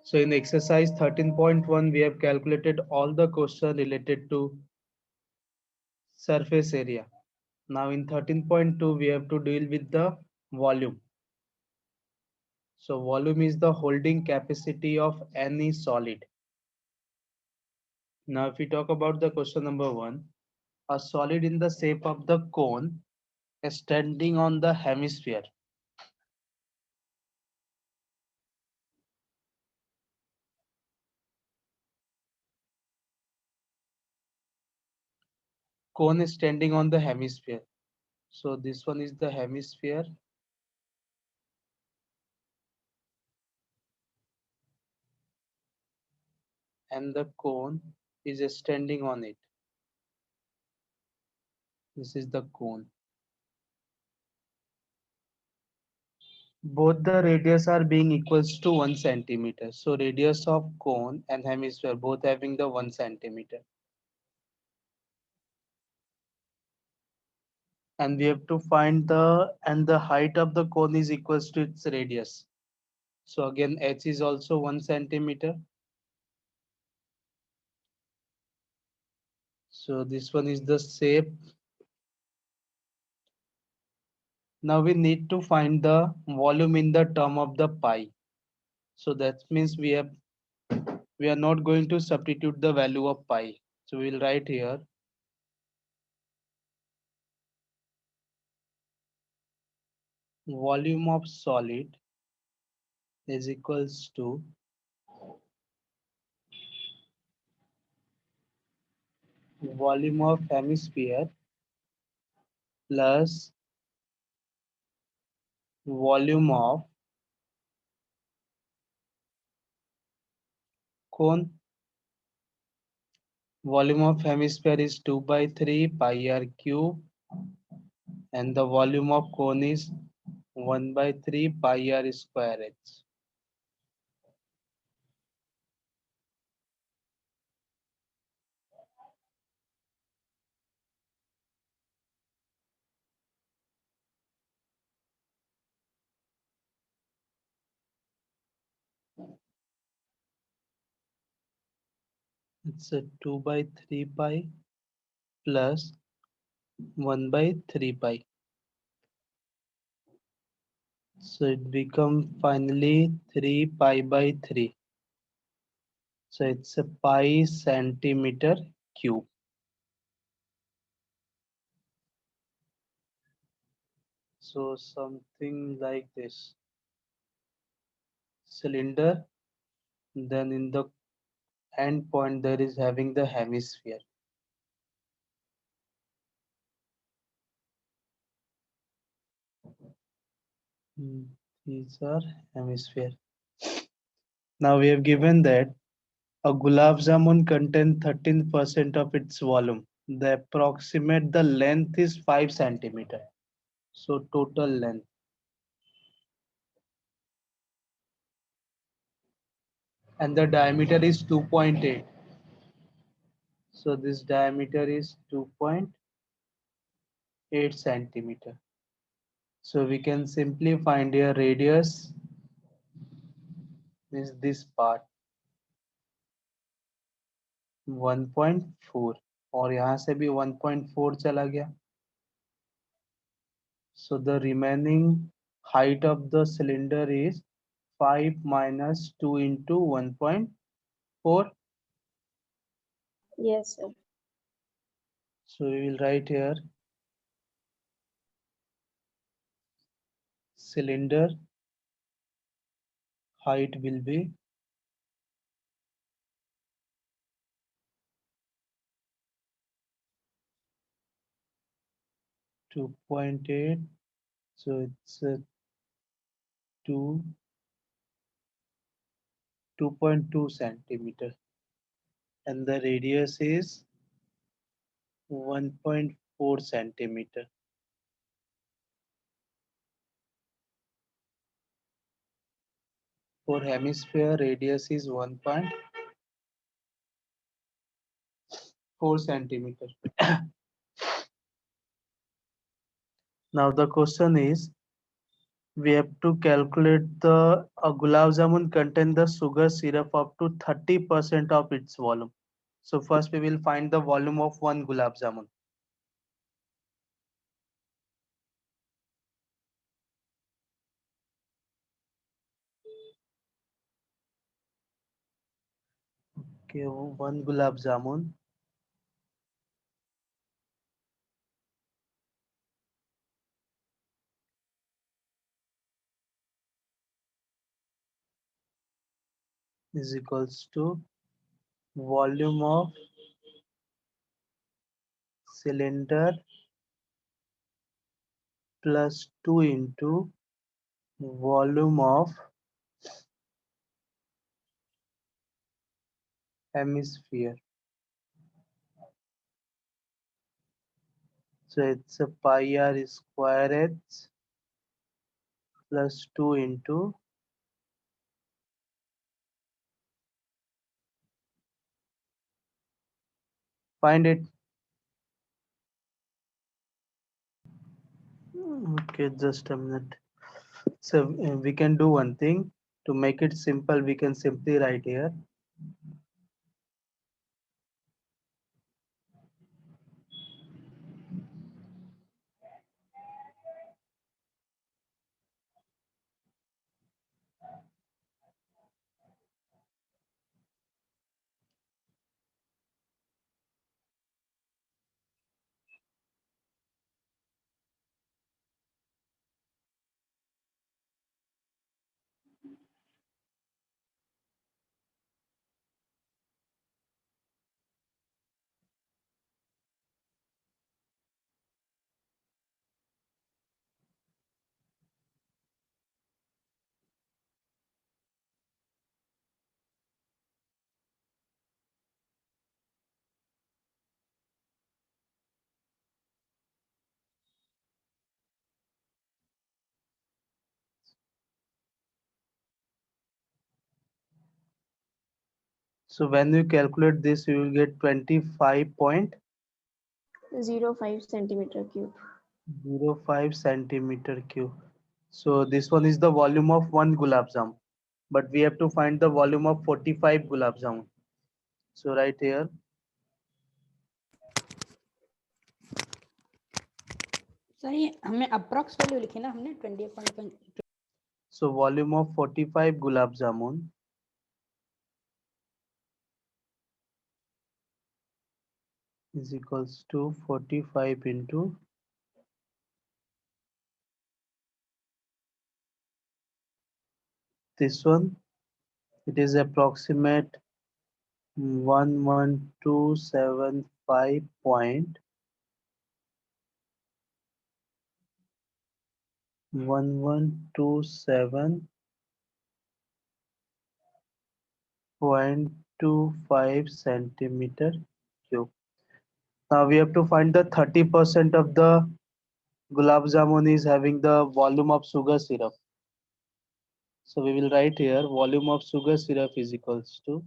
So in exercise 13.1, we have calculated all the questions related to surface area. Now in 13.2, we have to deal with the volume. So volume is the holding capacity of any solid. Now if we talk about the question number 1, a solid in the shape of the cone standing on the hemisphere. Cone is standing on the hemisphere. So this one is the hemisphere and the cone is standing on it. This is the cone. Both the radius are being equals to 1 centimeter. So radius of cone and hemisphere both having the 1 centimeter. And we have to find the height of the cone is equals to its radius. So again h is also 1 centimeter. So this one is the shape. Now we need to find the volume in the term of the pi. So that means we are not going to substitute the value of pi. So we'll write here volume of solid is equals to volume of hemisphere plus volume of cone. Volume of hemisphere is 2 by 3 pi r cube and the volume of cone is 1 by 3 pi r square h. It's a 2 by 3 pi plus 1 by 3 pi. So it becomes finally 3 pi by 3. So it's a pi centimeter cube. So something like this. Cylinder, then in the end point there is having the hemisphere. These are hemisphere. Now we have given that a gulab jamun contains 13% of its volume. The approximate the length is 5 centimeter. So total length. And the diameter is 2.8. So this diameter is 2.8 centimeter. So we can simply find here radius is this part 1.4 और यहाँ से भी 1.4 चला गया. So the remaining height of the cylinder is 5 minus 2 into 1.4. Yes, sir. So we will write here cylinder height will be 2.8. So it's 2 2.2 centimeter and the radius is 1.4 centimeter. For hemisphere radius is 1.4 centimeter. Now the question is We have to calculate the gulab jamun contain the sugar syrup up to 30% of its volume. So first we will find the volume of one gulab jamun. Okay, one gulab jamun is equals to volume of cylinder plus 2 into volume of hemisphere. So it's a pi r square h plus 2 into find it. Okay, just a minute. So we can do one thing to make it simple. We can simply write here. So when you calculate this, you will get 25.05 0.05 centimeter cube. centimeter cube. So this one is the volume of one gulab jam, but we have to find the volume of 45 gulab jam. So right here, sir ये हमने approx value लिखी ना हमने 20. so volume of 45 gulab jamun is equals to 45 into this one. It is approximate 11275 point 1127.25 centimeter cube. Now we have to find the 30% of the gulab jamun is having the volume of sugar syrup. So we will write here volume of sugar syrup is equals to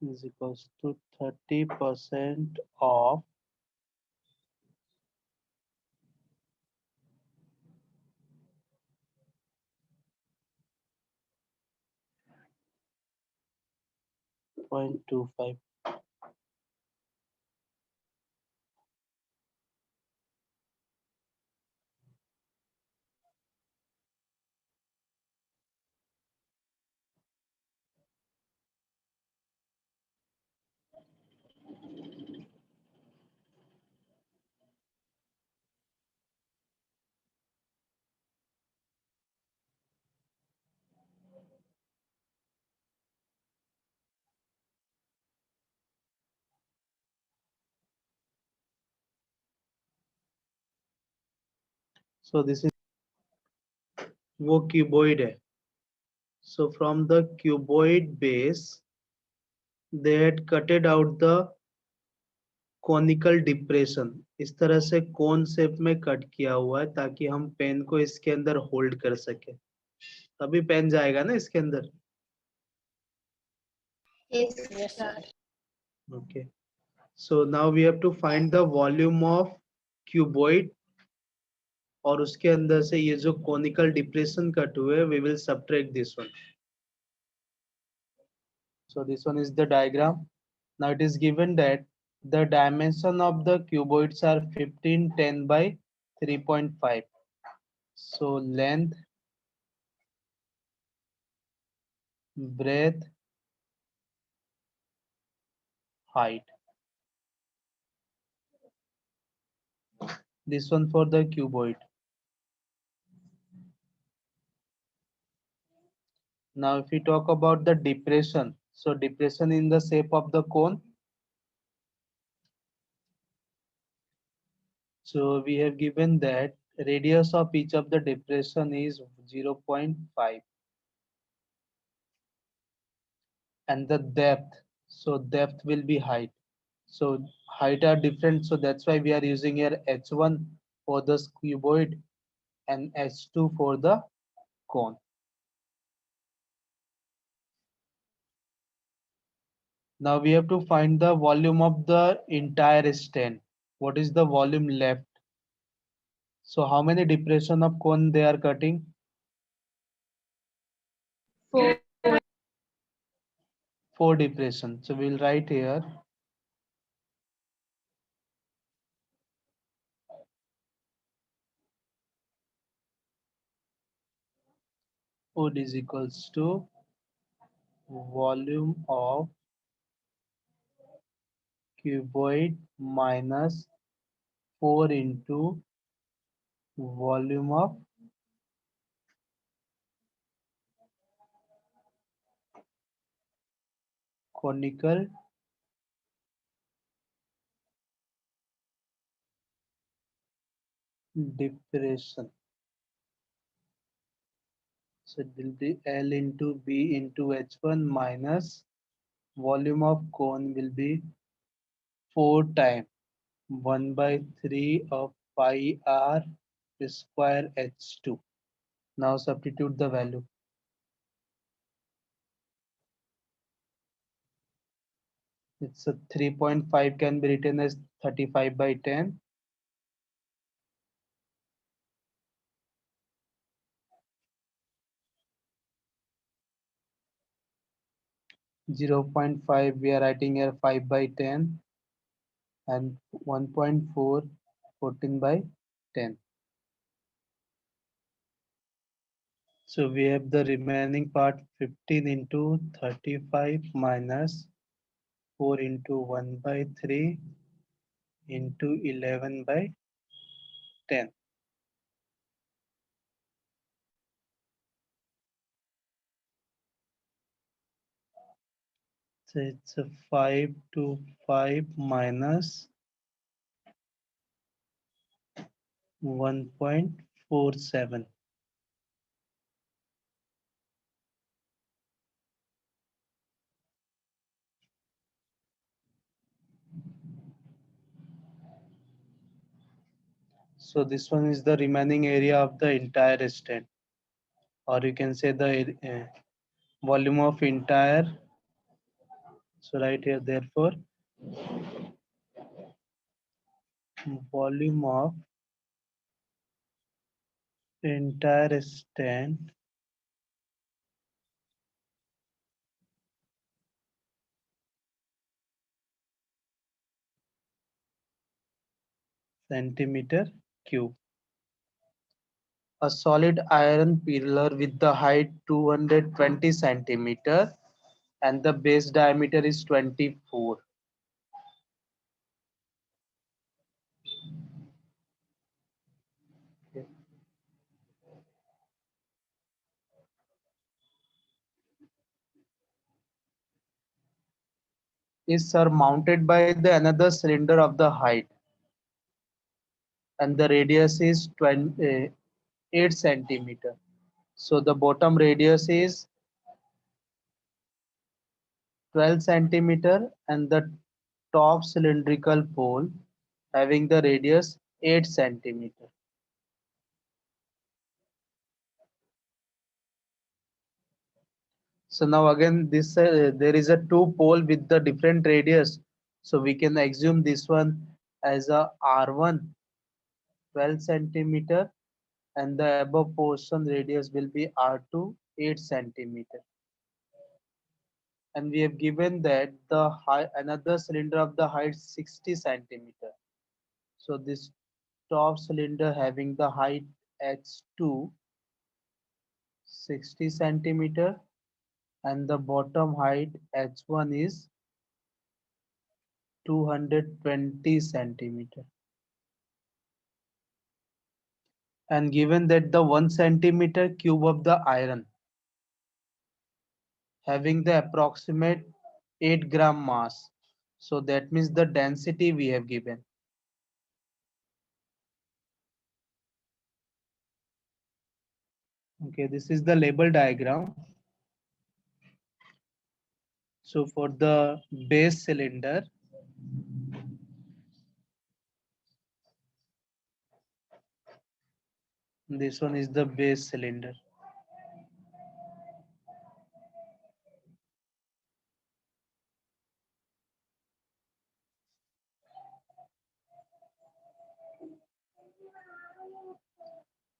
is equals to 30% of 0.25. So this is वो cuboid है. So from the cuboid base, they had cutted out the conical depression. इस तरह से cone shape में cut किया हुआ है ताकि हम पेन को इसके अंदर होल्ड कर सके. तभी पेन जाएगा ना इसके अंदर. Yes, sir. Okay. So now we have to find the volume of cuboid और उसके अंदर से ये जो conical depression कट हुए we will subtract this one. So this one is the diagram. Now it is given that the dimension of the cuboids are 1510 by 3.5. So length, breadth, height. This one for the cuboid. Now if we talk about the depression, so depression in the shape of the cone. So we have given that radius of each of the depression is 0.5 and the depth. So depth will be height. So height are different. So that's why we are using here h1 for the cuboid and h2 for the cone. Now we have to find the volume of the entire stand. What is the volume left? So how many depression of cone they are cutting? 4. 4 depression. So we'll write here wood is equals to volume of cuboid minus 4 into volume of conical depression. So it will be L into B into H1 minus volume of cone will be 4 times 1 by 3 of pi r square H2. Now substitute the value. It's a 3.5 can be written as 35 by 10. 0.5 we are writing here 5 by 10 and 1.4 14 by 10. So we have the remaining part 15 into 35 minus 4 into 1 by 3 into 11 by 10. So it's a 5 to 5 minus 1.47. So this one is the remaining area of the entire stand, or you can say the volume of entire. So right here, therefore, volume of entire stand centimeter cube. A solid iron pillar with the height 220 centimeter and the base diameter is 24. Okay. Is surmounted by the another cylinder of the height and the radius is 8 centimeter. So the bottom radius is 12 centimeter and the top cylindrical pole having the radius 8 centimeter. So now again this there is a two pole with the different radius. So we can assume this one as a R1 12 centimeter and the above portion radius will be R2 8 centimeter. And we have given that the height another cylinder of the height 60 centimeter. So this top cylinder having the height H2 60 centimeter and the bottom height H1 is 220 centimeter. And given that the 1 centimeter cube of the iron having the approximate 8 gram mass, so that means the density we have given. Okay, this is the label diagram. So for the base cylinder, this one is the base cylinder.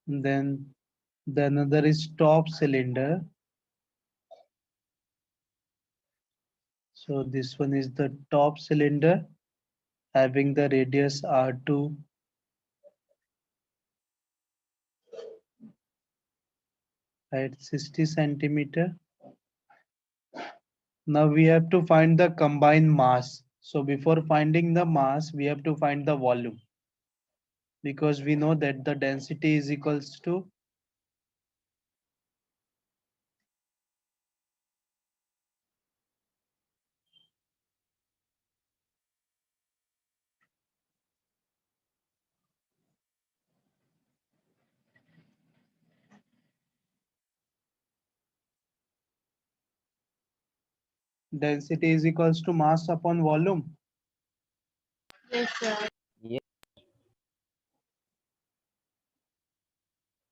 Then the another is top cylinder. So this one is the top cylinder having the radius R2 at 60 centimeter. Now we have to find the combined mass. So before finding the mass, we have to find the volume because we know that the density is equals to density is equals to mass upon volume. Yes, sir.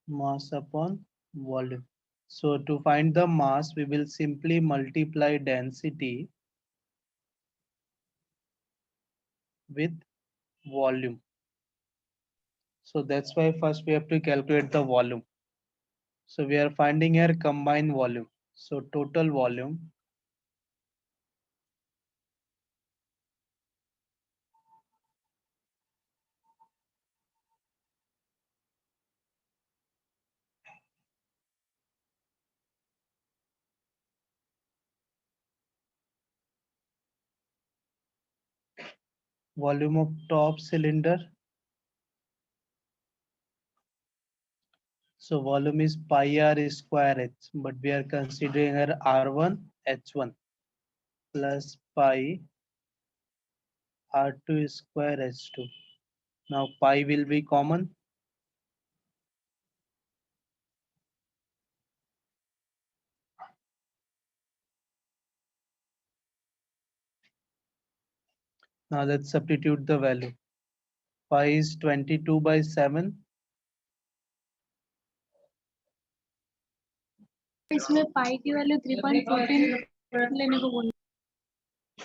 Mass upon volume. So to find the mass, we will simply multiply density with volume. So that's why first we have to calculate the volume. So we are finding here combined volume. So total volume volume of top cylinder. So volume is pi r square h, but we are considering here R1 H1 plus pi R2 square H2. Now pi will be common. Now let's substitute the value. Pi is 22 by 7. इसमें पाई की value 3.14 लेने को बोला।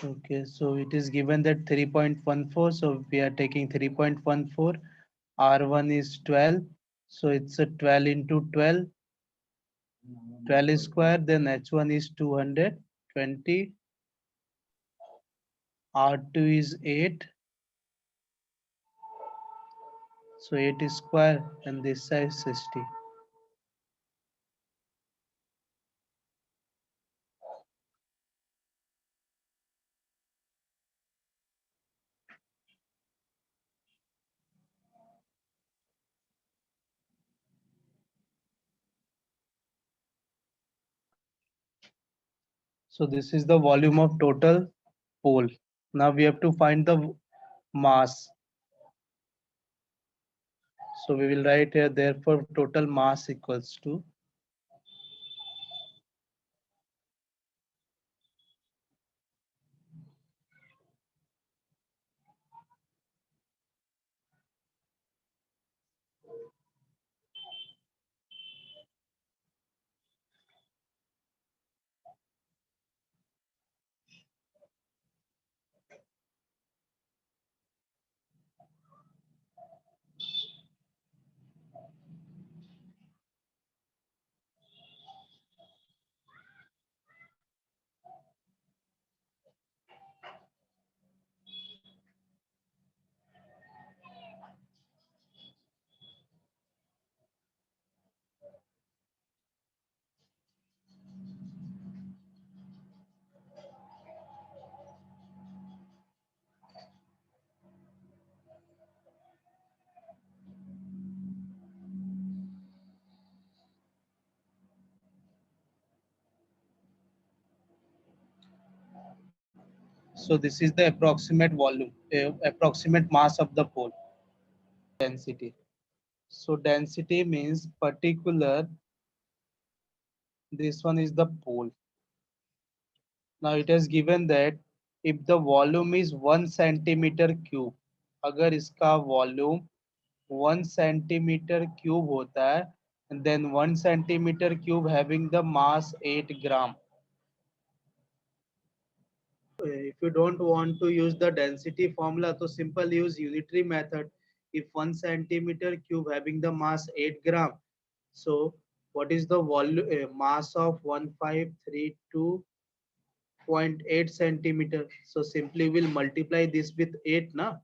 Okay, so it is given that 3.14. So we are taking 3.14. R1 is 12. So it's a 12 into 12. 12 is square. Then H1 is 220. R2 is 8. So 8 is square and this side is 60. So this is the volume of total pole. Now we have to find the mass. So we will write here therefore total mass equals to So this is the approximate volume, approximate mass of the pole. Density. So density means particular. This one is the pole. Now it is given that if the volume is 1 centimeter cube, अगर इसका volume 1 centimeter cube होता है, and then 1 centimeter cube having the mass 8 gram. If you don't want to use the density formula, so simple use unitary method. If 1 centimeter cube having the mass 8 gram, so what is the volume mass of 1532.8 centimeter? So simply we'll multiply this with 8 na.